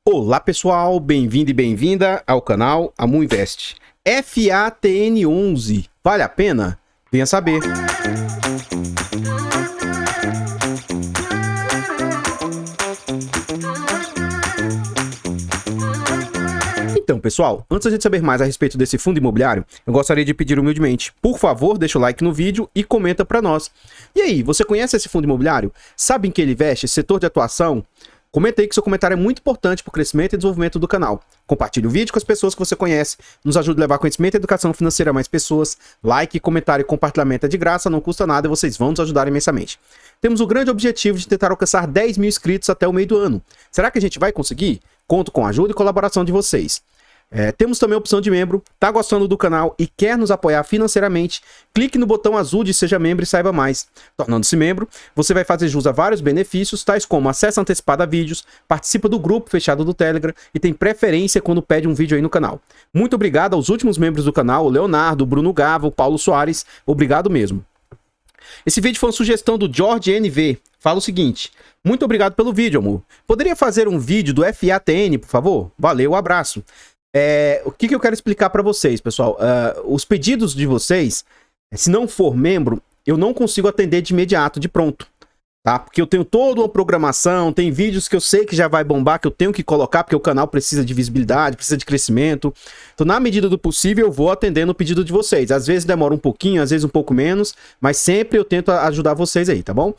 Olá pessoal, bem-vindo e bem-vinda ao canal Amu Invest. FATN11, vale a pena? Venha saber. Então pessoal, antes da gente saber mais a respeito desse fundo imobiliário, eu gostaria de pedir humildemente, por favor, deixa o like no vídeo e comenta para nós. E aí, você conhece esse fundo imobiliário? Sabe em que ele investe? Setor de atuação? Comenta aí que seu comentário é muito importante para o crescimento e desenvolvimento do canal. Compartilhe o vídeo com as pessoas que você conhece, nos ajude a levar conhecimento e educação financeira a mais pessoas. Like, comentário e compartilhamento é de graça, não custa nada e vocês vão nos ajudar imensamente. Temos o grande objetivo de tentar alcançar 10 mil inscritos até o meio do ano. Será que a gente vai conseguir? Conto com a ajuda e colaboração de vocês. Temos também a opção de membro. Tá gostando do canal e quer nos apoiar financeiramente? Clique no botão azul de Seja Membro e saiba mais. Tornando-se membro, você vai fazer jus a vários benefícios, tais como acesso antecipado a vídeos, participa do grupo fechado do Telegram e tem preferência quando pede um vídeo aí no canal. Muito obrigado aos últimos membros do canal, o Leonardo, o Bruno Gava, o Paulo Soares. Obrigado mesmo. Esse vídeo foi uma sugestão do George NV. Fala o seguinte: muito obrigado pelo vídeo, amor. Poderia fazer um vídeo do FATN, por favor? Valeu, abraço. O que eu quero explicar para vocês, pessoal? Os pedidos de vocês, se não for membro, eu não consigo atender de imediato, de pronto, tá? Porque eu tenho toda uma programação, tem vídeos que eu sei que já vai bombar, que eu tenho que colocar, porque o canal precisa de visibilidade, precisa de crescimento. Então, na medida do possível, eu vou atendendo o pedido de vocês. Às vezes demora um pouquinho, às vezes um pouco menos, mas sempre eu tento ajudar vocês aí, tá bom?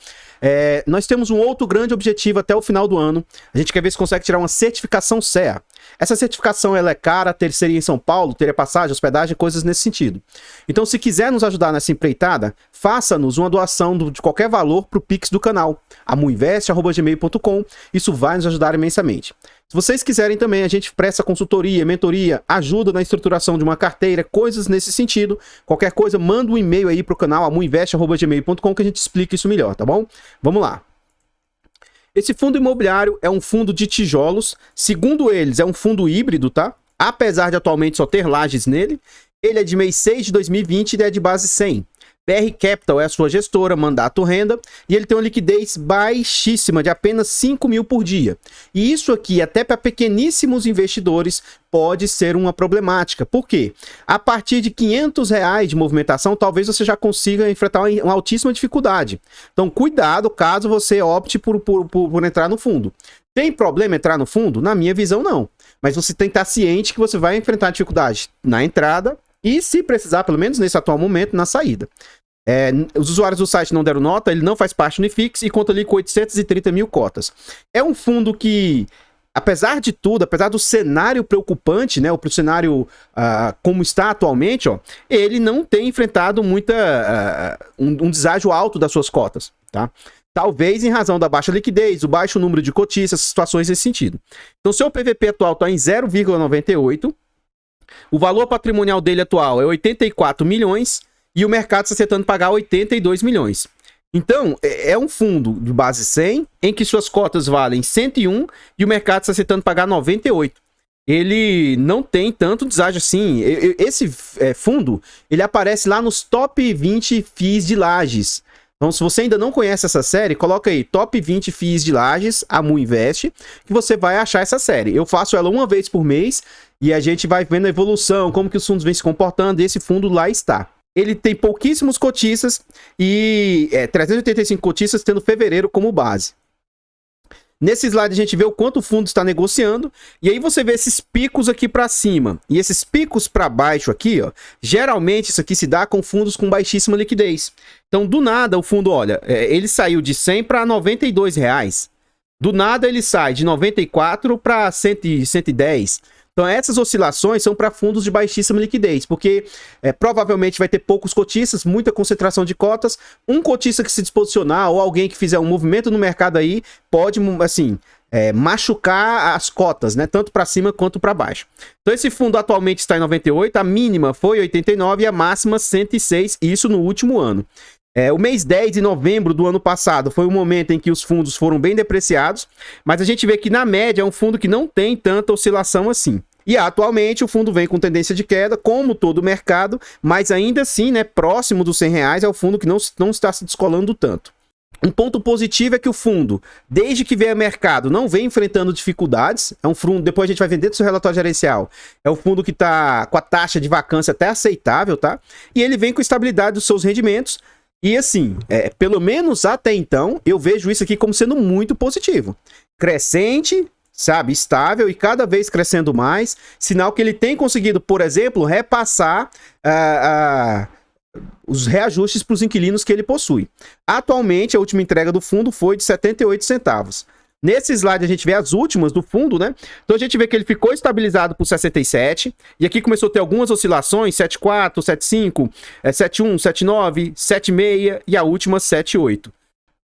Nós temos um outro grande objetivo até o final do ano. A gente quer ver se consegue tirar uma certificação CEA. Essa certificação ela é cara, seria em São Paulo, teria passagem, hospedagem, coisas nesse sentido. Então, se quiser nos ajudar nessa empreitada, faça-nos uma doação de qualquer valor para o Pix do canal, amuinvest@gmail.com. Isso vai nos ajudar imensamente. Se vocês quiserem também, a gente presta consultoria, mentoria, ajuda na estruturação de uma carteira, coisas nesse sentido. Qualquer coisa, manda um e-mail aí para o canal amuinvest@gmail.com que a gente explica isso melhor, tá bom? Vamos lá. Esse fundo imobiliário é um fundo de tijolos. Segundo eles, é um fundo híbrido, tá? Apesar de atualmente só ter lajes nele. Ele é de mês 6 de 2020 e é de base 100. BR Capital é a sua gestora, mandato renda, e ele tem uma liquidez baixíssima, de apenas 5 mil por dia. E isso aqui, até para pequeníssimos investidores, pode ser uma problemática. Por quê? A partir de R$500 de movimentação, talvez você já consiga enfrentar uma altíssima dificuldade. Então, cuidado caso você opte por entrar no fundo. Tem problema entrar no fundo? Na minha visão, não. Mas você tem que estar ciente que você vai enfrentar dificuldade na entrada e, se precisar, pelo menos nesse atual momento, na saída. Os usuários do site não deram nota, ele não faz parte do Unifix e conta ali com 830 mil cotas. É um fundo que, apesar de tudo, apesar do cenário preocupante, né, o cenário como está atualmente, ó, ele não tem enfrentado um deságio alto das suas cotas, tá? Talvez em razão da baixa liquidez, o baixo número de cotistas, situações nesse sentido. Então, seu PVP atual está em 0,98. O valor patrimonial dele atual é 84 milhões e o mercado está aceitando pagar 82 milhões. Então, é um fundo de base 100 em que suas cotas valem 101 e o mercado está aceitando pagar 98. Ele não tem tanto deságio assim. Esse fundo, ele aparece lá nos top 20 FIIs de lajes. Então, se você ainda não conhece essa série, coloca aí Top 20 FIIs de lajes, Amu Invest, que você vai achar essa série. Eu faço ela uma vez por mês e a gente vai vendo a evolução, como que os fundos vêm se comportando, e esse fundo lá está. Ele tem pouquíssimos cotistas e 385 cotistas, tendo fevereiro como base. Nesse slide a gente vê o quanto o fundo está negociando, e aí você vê esses picos aqui para cima e esses picos para baixo aqui, ó. Geralmente isso aqui se dá com fundos com baixíssima liquidez. Então, do nada, o fundo, olha, ele saiu de 100 para 92 reais. Do nada ele sai de 94 para 110. Então, essas oscilações são para fundos de baixíssima liquidez, porque provavelmente vai ter poucos cotistas, muita concentração de cotas. Um cotista que se disposicionar ou alguém que fizer um movimento no mercado aí pode, assim, machucar as cotas, né? Tanto para cima quanto para baixo. Então, esse fundo atualmente está em 98, a mínima foi 89 e a máxima 106, isso no último ano. O mês 10 de novembro do ano passado foi o momento em que os fundos foram bem depreciados, mas a gente vê que na média é um fundo que não tem tanta oscilação assim. E atualmente o fundo vem com tendência de queda, como todo o mercado, mas ainda assim, né, próximo dos R$100 é o fundo que não está se descolando tanto. Um ponto positivo é que o fundo, desde que veio ao mercado, não vem enfrentando dificuldades. É um fundo, depois a gente vai ver dentro do seu relatório gerencial, é um fundo que está com a taxa de vacância até aceitável, tá? E ele vem com estabilidade dos seus rendimentos. E assim, pelo menos até então, eu vejo isso aqui como sendo muito positivo. Crescente, sabe, estável e cada vez crescendo mais. Sinal que ele tem conseguido, por exemplo, repassar os reajustes para os inquilinos que ele possui. Atualmente, a última entrega do fundo foi de 78 centavos. Nesse slide a gente vê as últimas do fundo, né? Então a gente vê que ele ficou estabilizado por 67, e aqui começou a ter algumas oscilações, 74, 75, 71, 79, 76 e a última 78.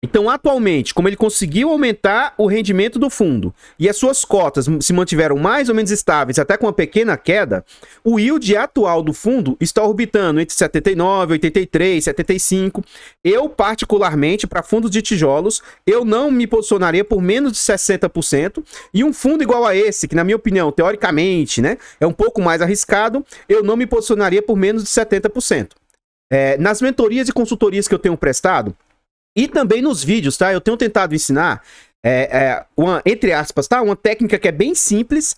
Então, atualmente, como ele conseguiu aumentar o rendimento do fundo e as suas cotas se mantiveram mais ou menos estáveis, até com uma pequena queda, o yield atual do fundo está orbitando entre 79, 83, 75. Eu, particularmente, para fundos de tijolos, eu não me posicionaria por menos de 60%. E um fundo igual a esse, que na minha opinião, teoricamente, né, é um pouco mais arriscado, eu não me posicionaria por menos de 70%. Nas mentorias e consultorias que eu tenho prestado, e também nos vídeos, tá? Eu tenho tentado ensinar, entre aspas, tá? Uma técnica que é bem simples,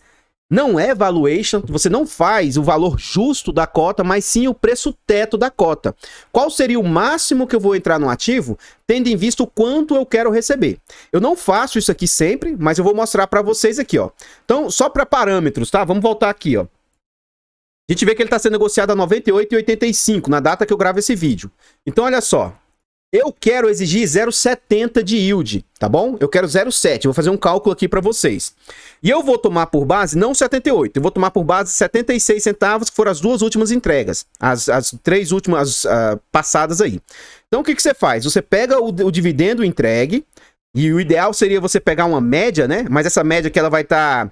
não é valuation, você não faz o valor justo da cota, mas sim o preço teto da cota. Qual seria o máximo que eu vou entrar no ativo, tendo em vista o quanto eu quero receber? Eu não faço isso aqui sempre, mas eu vou mostrar para vocês aqui, ó. Então, só para parâmetros, tá? Vamos voltar aqui, ó. A gente vê que ele está sendo negociado a R$ 98,85 na data que eu gravo esse vídeo. Então, olha só. Eu quero exigir 0,70 de yield, tá bom? Eu quero 0,7, vou fazer um cálculo aqui para vocês. E eu vou tomar por base, não 78, eu vou tomar por base 76 centavos, que foram as duas últimas entregas, as três últimas passadas aí. Então o que você faz? Você pega o dividendo entregue, e o ideal seria você pegar uma média, né? Mas essa média que ela vai estar...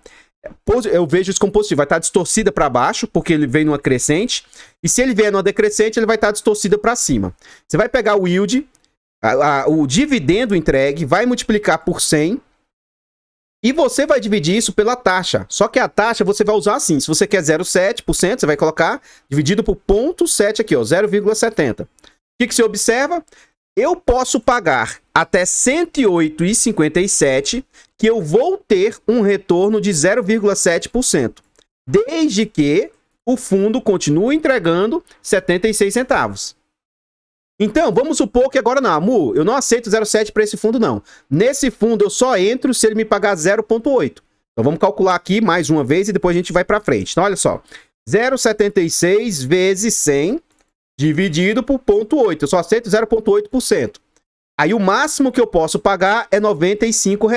eu vejo isso como positivo, vai estar distorcida para baixo, porque ele vem numa crescente, e se ele vier numa decrescente, ele vai estar distorcida para cima. Você vai pegar o yield, o dividendo entregue, vai multiplicar por 100, e você vai dividir isso pela taxa. Só que a taxa você vai usar assim, se você quer 0,7%, você vai colocar dividido por 0,7 aqui, ó, 0,70. O que você observa? Eu posso pagar até R$ 108,57, que eu vou ter um retorno de 0,7%, desde que o fundo continue entregando 76 centavos. Então, vamos supor que agora não, Amu, eu não aceito 0,7 para esse fundo não. Nesse fundo eu só entro se ele me pagar 0,8. Então vamos calcular aqui mais uma vez e depois a gente vai para frente. Então olha só, 0,76 vezes 100 dividido por 0,8. Eu só aceito 0,8%. Aí o máximo que eu posso pagar é R$ 95.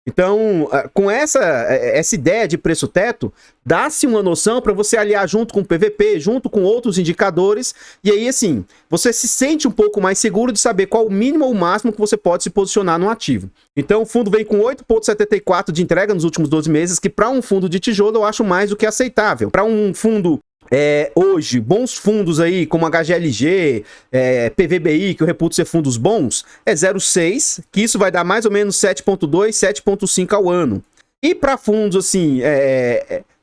Então, com essa ideia de preço teto, dá-se uma noção para você aliar junto com o PVP, junto com outros indicadores, e aí, assim, você se sente um pouco mais seguro de saber qual o mínimo ou o máximo que você pode se posicionar no ativo. Então, o fundo vem com 8,74 de entrega nos últimos 12 meses, que para um fundo de tijolo eu acho mais do que aceitável. Para um fundo... hoje, bons fundos aí, como HGLG, PVBI, que eu reputo ser fundos bons, é 0,6, que isso vai dar mais ou menos 7,2, 7,5 ao ano. E para fundos, assim,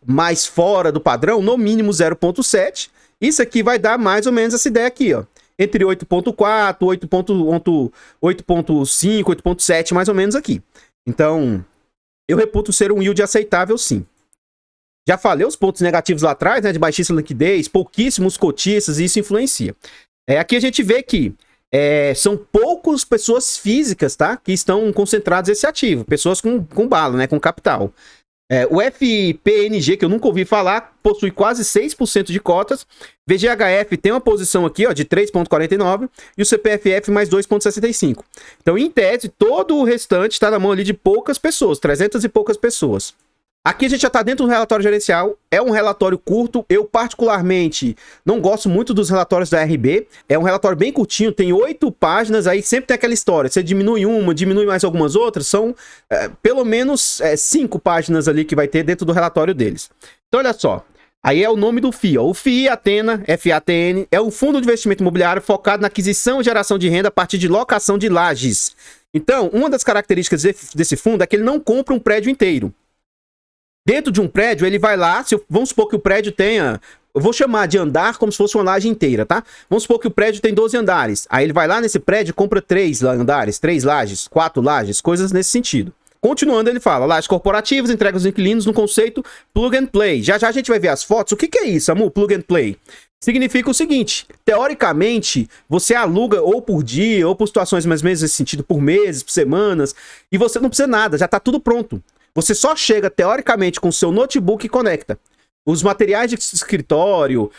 mais fora do padrão, no mínimo 0,7, isso aqui vai dar mais ou menos essa ideia aqui, ó. Entre 8,4, 8,5, 8,7, mais ou menos aqui. Então, eu reputo ser um yield aceitável, sim. Já falei os pontos negativos lá atrás, né? De baixíssima liquidez, pouquíssimos cotistas, e isso influencia. Aqui a gente vê que são poucas pessoas físicas, tá? Que estão concentradas nesse ativo. Pessoas com bala, né? Com capital. O FPNG, que eu nunca ouvi falar, possui quase 6% de cotas. VGHF tem uma posição aqui, ó, de 3,49 e o CPFF mais 2,65. Então, em tese, todo o restante está na mão ali de poucas pessoas, 300 e poucas pessoas. Aqui a gente já está dentro do relatório gerencial, é um relatório curto, eu particularmente não gosto muito dos relatórios da RB, é um relatório bem curtinho, tem 8 páginas, aí sempre tem aquela história, você diminui uma, diminui mais algumas outras, são pelo menos 5 páginas ali que vai ter dentro do relatório deles. Então olha só, aí é o nome do FII, ó. O FII Athena, FATN, é um fundo de investimento imobiliário focado na aquisição e geração de renda a partir de locação de lajes. Então, uma das características desse fundo é que ele não compra um prédio inteiro. Dentro de um prédio, ele vai lá, vamos supor que o prédio tenha Eu vou chamar de andar como se fosse uma laje inteira, tá? Vamos supor que o prédio tem 12 andares. Aí ele vai lá nesse prédio e compra 3 andares, 3 lajes, 4 lajes, coisas nesse sentido. Continuando, ele fala, lajes corporativas, entrega aos inquilinos no conceito plug and play. Já já a gente vai ver as fotos. O que é isso, Amu? Plug and play. Significa o seguinte, teoricamente, você aluga ou por dia, ou por situações mais ou menos nesse sentido, por meses, por semanas, e você não precisa nada, já tá tudo pronto. Você só chega, teoricamente, com o seu notebook e conecta. Os materiais de escritório,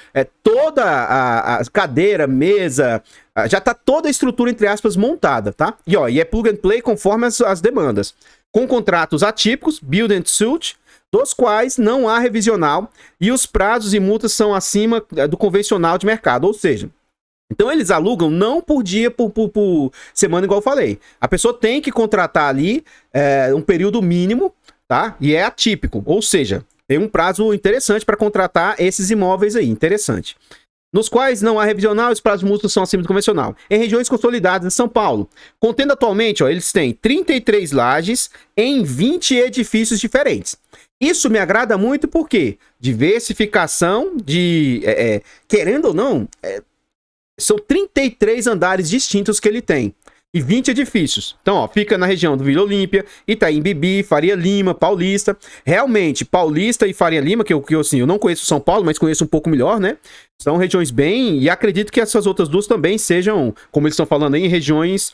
toda a cadeira, mesa, já tá toda a estrutura, entre aspas, montada, tá? E é plug and play conforme as demandas. Com contratos atípicos, build and suit, dos quais não há revisional e os prazos e multas são acima do convencional de mercado. Ou seja, então eles alugam não por dia, por semana, igual eu falei. A pessoa tem que contratar ali um período mínimo, tá? E é atípico, ou seja, tem um prazo interessante para contratar esses imóveis aí, interessante. Nos quais não há revisional e os prazos de multas são acima do convencional. Em regiões consolidadas em São Paulo, contendo atualmente, eles têm 33 lajes em 20 edifícios diferentes. Isso me agrada muito porque diversificação de... querendo ou não, são 33 andares distintos que ele tem. E 20 edifícios. Então, fica na região do Vila Olímpia, Itaim Bibi, Faria Lima, Paulista. Realmente, Paulista e Faria Lima, que eu não conheço São Paulo, mas conheço um pouco melhor, né? São regiões bem... E acredito que essas outras duas também sejam, como eles estão falando aí, em regiões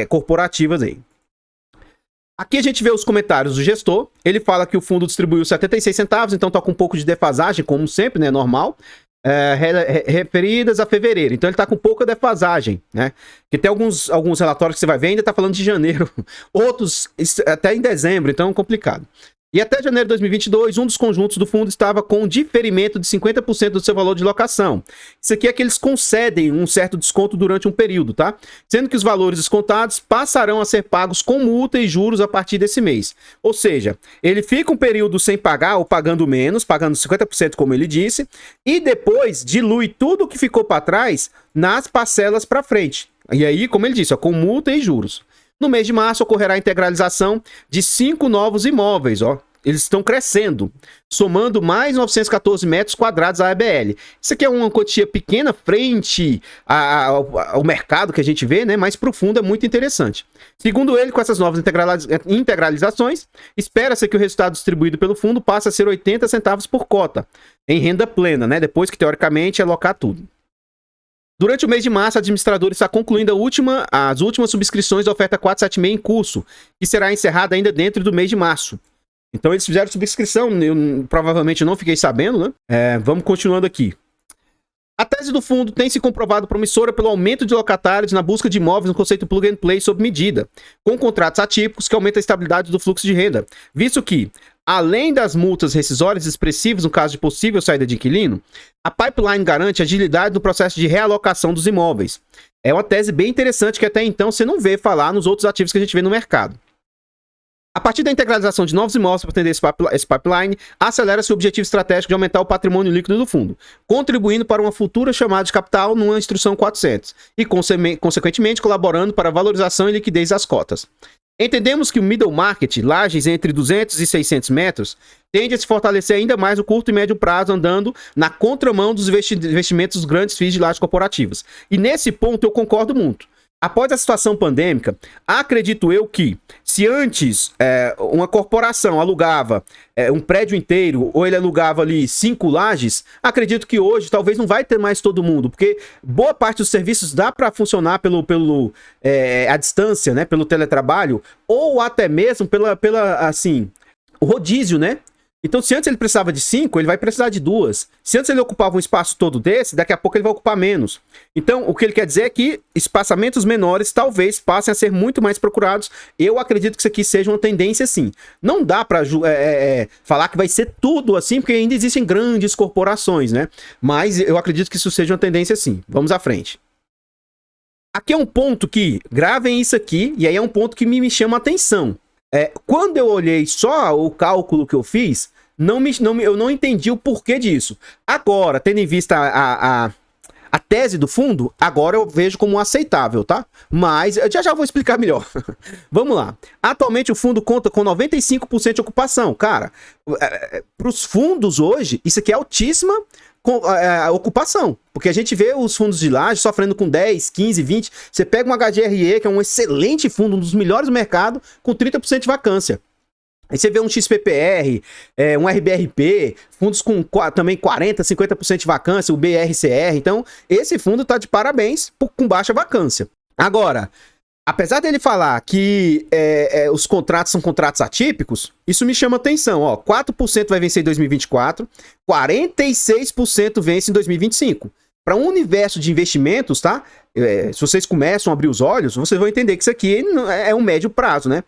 corporativas aí. Aqui a gente vê os comentários do gestor. Ele fala que o fundo distribuiu 76 centavos, então tá com um pouco de defasagem, como sempre, né? Normal. Referidas a fevereiro. Então ele tá com pouca defasagem, né? Que tem alguns relatórios que você vai ver, ainda tá falando de janeiro. Outros até em dezembro, então é complicado. E até janeiro de 2022, um dos conjuntos do fundo estava com diferimento de 50% do seu valor de locação. Isso aqui é que eles concedem um certo desconto durante um período, tá? Sendo que os valores descontados passarão a ser pagos com multa e juros a partir desse mês. Ou seja, ele fica um período sem pagar ou pagando menos, pagando 50% como ele disse, e depois dilui tudo que ficou para trás nas parcelas para frente. E aí, como ele disse, com multa e juros. No mês de março ocorrerá a integralização de 5 novos imóveis, Eles estão crescendo, somando mais 914 metros quadrados à ABL. Isso aqui é uma quantia pequena frente ao mercado que a gente vê, né? Mas profundo, é muito interessante. Segundo ele, com essas novas integralizações, espera-se que o resultado distribuído pelo fundo passe a ser 80 centavos por cota, em renda plena, né? Depois que, teoricamente, é alocar tudo. Durante o mês de março, a administradora está concluindo as últimas subscrições da oferta 476 em curso, que será encerrada ainda dentro do mês de março. Então eles fizeram subscrição, eu provavelmente não fiquei sabendo, né? Vamos continuando aqui. A tese do fundo tem se comprovado promissora pelo aumento de locatários na busca de imóveis no conceito plug and play sob medida, com contratos atípicos que aumentam a estabilidade do fluxo de renda, visto que, além das multas rescisórias expressivas no caso de possível saída de inquilino, a pipeline garante agilidade no processo de realocação dos imóveis. É uma tese bem interessante que até então você não vê falar nos outros ativos que a gente vê no mercado. A partir da integralização de novos imóveis para atender esse pipeline, acelera-se o objetivo estratégico de aumentar o patrimônio líquido do fundo, contribuindo para uma futura chamada de capital numa instrução 400 e, consequentemente, colaborando para a valorização e liquidez das cotas. Entendemos que o middle market, lajes entre 200 e 600 metros, tende a se fortalecer ainda mais no curto e médio prazo, andando na contramão dos investimentos dos grandes FIIs de lajes corporativas. E nesse ponto eu concordo muito. Após a situação pandêmica, acredito eu que, se antes uma corporação alugava um prédio inteiro, ou ele alugava ali 5 lajes, acredito que hoje talvez não vai ter mais todo mundo, porque boa parte dos serviços dá para funcionar à distância, né, pelo teletrabalho, ou até mesmo assim, o rodízio, né? Então, se antes ele precisava de 5, ele vai precisar de 2. Se antes ele ocupava um espaço todo desse, daqui a pouco ele vai ocupar menos. Então, o que ele quer dizer é que espaçamentos menores talvez passem a ser muito mais procurados. Eu acredito que isso aqui seja uma tendência, sim. Não dá para falar que vai ser tudo assim, porque ainda existem grandes corporações, né? Mas eu acredito que isso seja uma tendência, sim. Vamos à frente. Aqui é um ponto que, gravem isso aqui, e aí é um ponto que me chama a atenção. Quando eu olhei só o cálculo que eu fiz, eu não entendi o porquê disso. Agora, tendo em vista a tese do fundo, agora eu vejo como aceitável, tá? Mas eu já vou explicar melhor. Vamos lá. Atualmente o fundo conta com 95% de ocupação. Cara, para os fundos hoje, isso aqui é altíssima ocupação. Porque a gente vê os fundos de laje sofrendo com 10, 15, 20. Você pega um HGRE, que é um excelente fundo, um dos melhores do mercado, com 30% de vacância. Aí você vê um XPPR, um RBRP, fundos com também 40%, 50% de vacância, o BRCR. Então, esse fundo tá de parabéns com baixa vacância. Agora, apesar dele falar que os contratos são contratos atípicos, isso me chama atenção. Ó, 4% vai vencer em 2024, 46% vence em 2025. Para um universo de investimentos, tá? Se vocês começam a abrir os olhos, vocês vão entender que isso aqui é um médio prazo, né?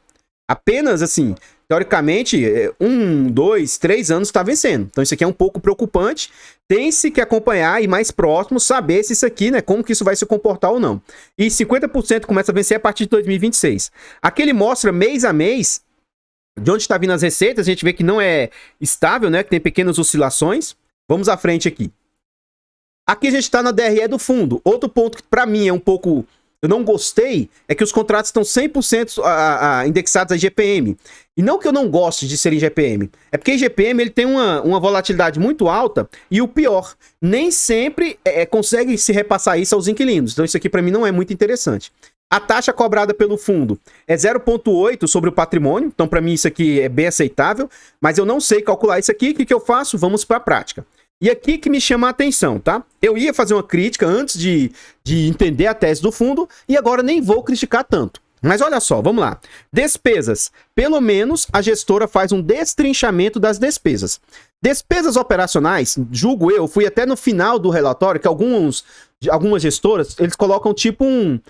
Apenas, assim, teoricamente, 1, 2, 3 anos está vencendo. Então isso aqui é um pouco preocupante. Tem-se que acompanhar e mais próximo saber se isso aqui, né, como que isso vai se comportar ou não. E 50% começa a vencer a partir de 2026. Aqui ele mostra mês a mês de onde está vindo as receitas. A gente vê que não é estável, né, que tem pequenas oscilações. Vamos à frente aqui. Aqui a gente está na DRE do fundo. Outro ponto que para mim é um pouco... eu não gostei, é que os contratos estão 100% indexados a IGPM. E não que eu não goste de ser IGPM, é porque IGPM ele tem uma volatilidade muito alta e o pior, nem sempre consegue se repassar isso aos inquilinos. Então isso aqui para mim não é muito interessante. A taxa cobrada pelo fundo é 0,8 sobre o patrimônio, então para mim isso aqui é bem aceitável, mas eu não sei calcular isso aqui. O que eu faço? Vamos para a prática. E aqui que me chama a atenção, tá? Eu ia fazer uma crítica antes de entender a tese do fundo e agora nem vou criticar tanto. Mas olha só, vamos lá. Despesas. Pelo menos a gestora faz um destrinchamento das despesas. Despesas operacionais, julgo eu, fui até no final do relatório que algumas gestoras, eles colocam tipo um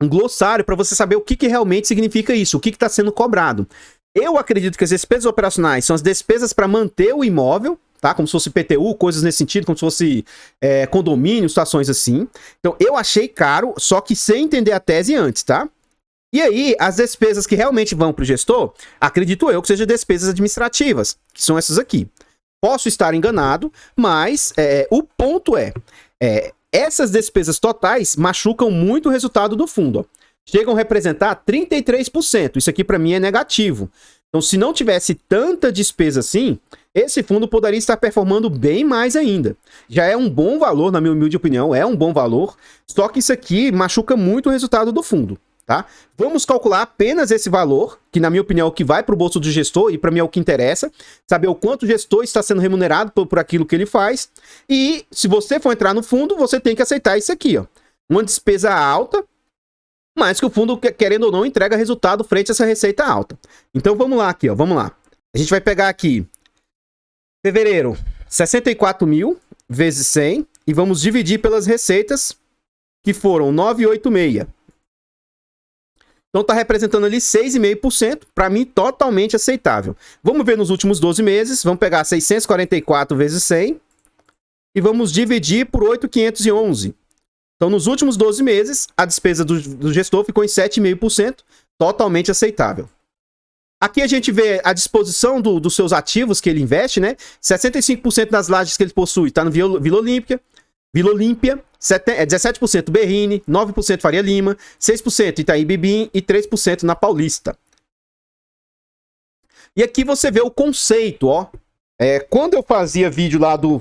glossário para você saber o que realmente significa isso, o que está sendo cobrado. Eu acredito que as despesas operacionais são as despesas para manter o imóvel, tá? Como se fosse PTU, coisas nesse sentido, como se fosse condomínio, situações assim. Então, eu achei caro, só que sem entender a tese antes, tá? E aí, as despesas que realmente vão para o gestor, acredito eu que sejam despesas administrativas, que são essas aqui. Posso estar enganado, mas o ponto essas despesas totais machucam muito o resultado do fundo, ó. Chegam a representar 33%. Isso aqui para mim é negativo. Então, se não tivesse tanta despesa assim, esse fundo poderia estar performando bem mais ainda. Já é um bom valor, na minha humilde opinião, é um bom valor, só que isso aqui machuca muito o resultado do fundo, tá? Vamos calcular apenas esse valor, que na minha opinião é o que vai para o bolso do gestor, e para mim é o que interessa, saber o quanto o gestor está sendo remunerado por aquilo que ele faz, e se você for entrar no fundo, você tem que aceitar isso aqui, ó. Uma despesa alta, mas que o fundo, querendo ou não, entrega resultado frente a essa receita alta. Então vamos lá aqui, ó, vamos lá. A gente vai pegar aqui fevereiro, 64 mil vezes 100 e vamos dividir pelas receitas que foram 986. Então tá representando ali 6,5%, para mim totalmente aceitável. Vamos ver nos últimos 12 meses, vamos pegar 644 vezes 100 e vamos dividir por 8.511. Então, nos últimos 12 meses, a despesa do gestor ficou em 7,5%, totalmente aceitável. Aqui a gente vê a disposição dos seus ativos que ele investe, né? 65% das lajes que ele possui está no Vila Olímpia, 17% Berrini, 9% Faria Lima, 6% Itaim Bibi e 3% na Paulista. E aqui você vê o conceito, ó. Quando eu fazia vídeo lá do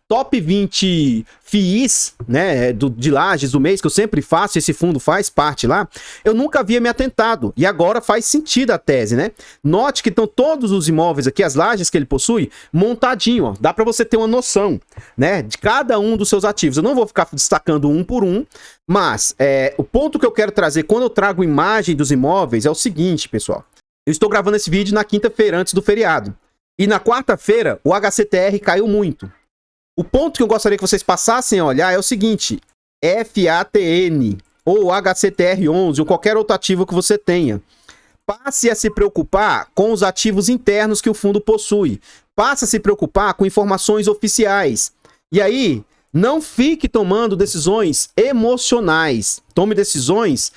top 20 FIIs, né, de lajes do mês, que eu sempre faço, esse fundo faz parte lá, eu nunca havia me atentado, e agora faz sentido a tese, né? Note que estão todos os imóveis aqui, as lajes que ele possui, montadinho, ó, dá para você ter uma noção, né, de cada um dos seus ativos. Eu não vou ficar destacando um por um, mas o ponto que eu quero trazer quando eu trago imagem dos imóveis é o seguinte, pessoal. Eu estou gravando esse vídeo na quinta-feira, antes do feriado. E na quarta-feira, o HCTR caiu muito. O ponto que eu gostaria que vocês passassem a olhar é o seguinte: FATN, ou HCTR11, ou qualquer outro ativo que você tenha. Passe a se preocupar com os ativos internos que o fundo possui. Passe a se preocupar com informações oficiais. E aí, não fique tomando decisões emocionais. Tome decisões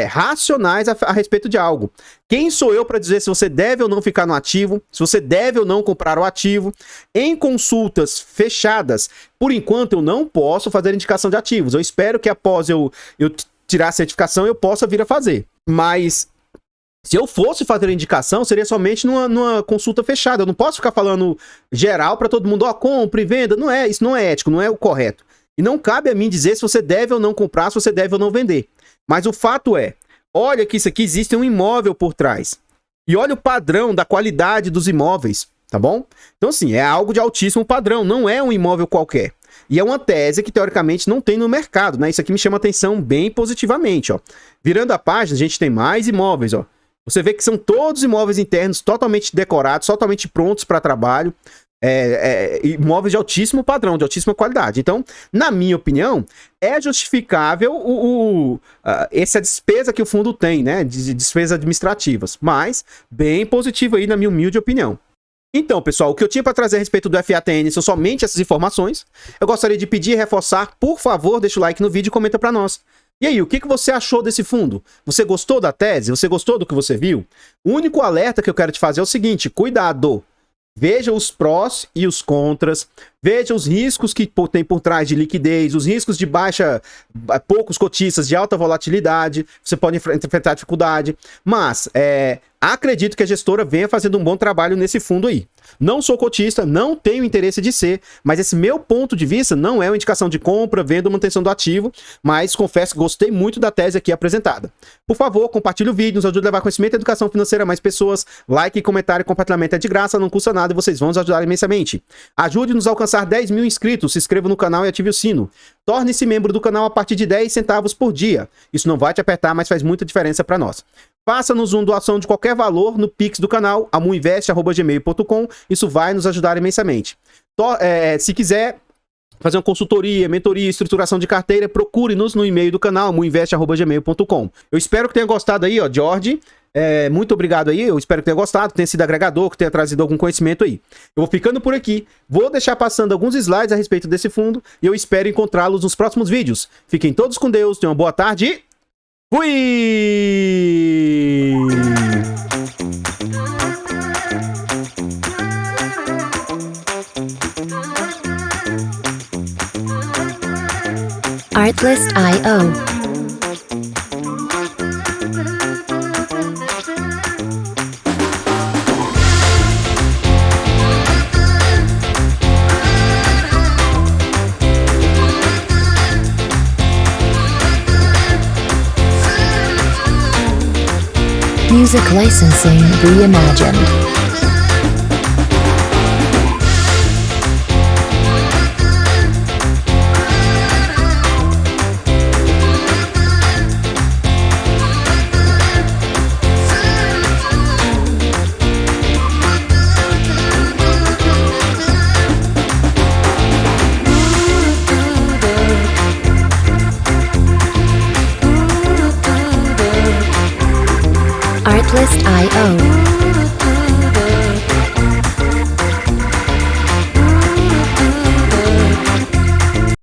racionais a respeito de algo. Quem sou eu para dizer se você deve ou não ficar no ativo, se você deve ou não comprar o ativo? Em consultas fechadas, por enquanto eu não posso fazer indicação de ativos. Eu espero que após eu tirar a certificação eu possa vir a fazer. Mas Se eu fosse fazer a indicação, seria somente numa consulta fechada. Eu não posso ficar falando geral para todo mundo, ó, compra e venda. Não é, isso não é ético, não é o correto. E não cabe a mim dizer se você deve ou não comprar, se você deve ou não vender. Mas o fato é, olha que isso aqui existe um imóvel por trás. E olha o padrão da qualidade dos imóveis, tá bom? Então, assim, é algo de altíssimo padrão, não é um imóvel qualquer. E é uma tese que, teoricamente, não tem no mercado, né? Isso aqui me chama atenção bem positivamente, ó. Virando a página, a gente tem mais imóveis, ó. Você vê que são todos imóveis internos totalmente decorados, totalmente prontos para trabalho. Imóveis de altíssimo padrão, de altíssima qualidade. Então, na minha opinião, é justificável essa despesa que o fundo tem, né? De despesas administrativas. Mas, bem positivo aí, na minha humilde opinião. Então, pessoal, o que eu tinha para trazer a respeito do FATN são somente essas informações. Eu gostaria de pedir e reforçar, por favor, deixa o like no vídeo e comenta para nós. E aí, o que você achou desse fundo? Você gostou da tese? Você gostou do que você viu? O único alerta que eu quero te fazer é o seguinte, cuidado! Veja os prós e os contras, veja os riscos que tem por trás de liquidez, os riscos de poucos cotistas, de alta volatilidade, você pode enfrentar dificuldade, mas acredito que a gestora venha fazendo um bom trabalho nesse fundo aí. Não sou cotista, não tenho interesse de ser, mas esse meu ponto de vista não é uma indicação de compra, venda ou manutenção do ativo, mas confesso que gostei muito da tese aqui apresentada. Por favor, compartilhe o vídeo, nos ajude a levar conhecimento e educação financeira a mais pessoas. Like, comentário e compartilhamento é de graça, não custa nada e vocês vão nos ajudar imensamente. Ajude-nos a alcançar 10 mil inscritos, se inscreva no canal e ative o sino. Torne-se membro do canal a partir de 10 centavos por dia. Isso não vai te apertar, mas faz muita diferença para nós. Faça-nos uma doação de qualquer valor no Pix do canal, amuinvest@gmail.com. Isso vai nos ajudar imensamente. Se quiser fazer uma consultoria, mentoria, estruturação de carteira, procure-nos no e-mail do canal, amuinvest@gmail.com. Eu espero que tenha gostado aí, ó, Jorge. Muito obrigado aí, eu espero que tenha gostado, tenha sido agregador, que tenha trazido algum conhecimento aí. Eu vou ficando por aqui, vou deixar passando alguns slides a respeito desse fundo e eu espero encontrá-los nos próximos vídeos. Fiquem todos com Deus, tenham uma boa tarde e fui! Artlist.io. Music licensing reimagined.